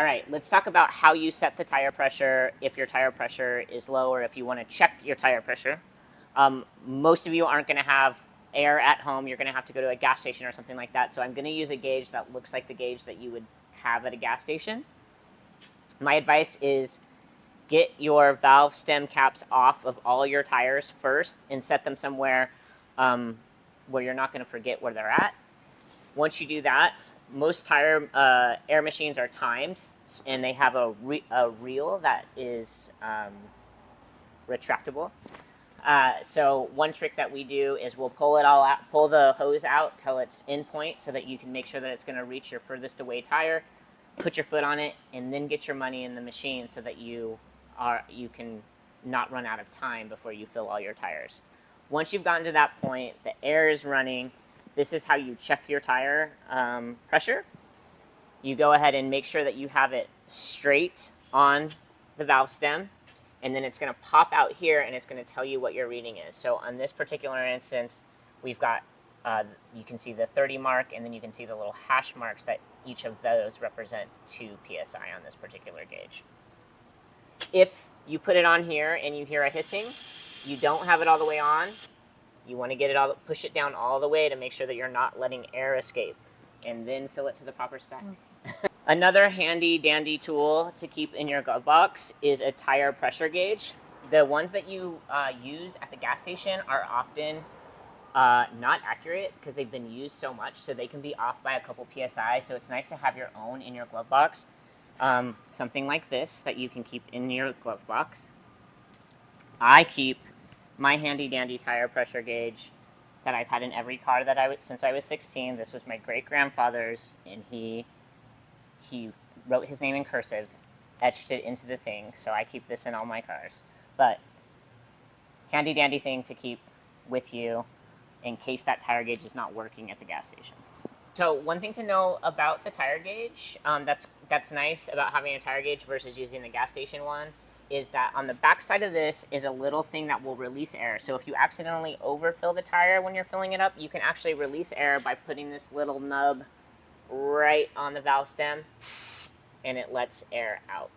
All right, let's talk about how you set the tire pressure if your tire pressure is low or if you want to check your tire pressure. Most of you aren't going to have air at home. You're going to have to go to a gas station or something like that. So I'm going to use a gauge that looks like the gauge that you would have at a gas station. My advice is get your valve stem caps off of all your tires first and set them somewhere where you're not going to forget where they're at. Once you do that, most tire air machines are timed, and they have a reel that is retractable. So one trick that we do is we'll pull it all out, pull the hose out till it's in point, so that you can make sure that it's going to reach your furthest away tire. Put your foot on it, and then get your money in the machine so that you can not run out of time before you fill all your tires. Once you've gotten to that point, the air is running. This is how you check your tire pressure. You go ahead and make sure that you have it straight on the valve stem, and then it's going to pop out here and it's going to tell you what your reading is. So on this particular instance, we've got, you can see the 30 mark, and then you can see the little hash marks that each of those represent 2 psi on this particular gauge. If you put it on here and you hear a hissing, you don't have it all the way on. You want to get it all, push it down all the way to make sure that you're not letting air escape, and then fill it to the proper spec. Another handy dandy tool to keep in your glove box is a tire pressure gauge. The ones that you use at the gas station are often not accurate because they've been used so much, so they can be off by a couple psi. So it's nice to have your own in your glove box. Something like this that you can keep in your glove box. I keep my handy dandy tire pressure gauge that I've had in every car that since I was 16. This was my great grandfather's, and he wrote his name in cursive, etched it into the thing. So I keep this in all my cars. But handy dandy thing to keep with you in case that tire gauge is not working at the gas station. So one thing to know about the tire gauge that's nice about having a tire gauge versus using the gas station one is that on the back side of this is a little thing that will release air. So if you accidentally overfill the tire when you're filling it up, you can actually release air by putting this little nub right on the valve stem, and it lets air out.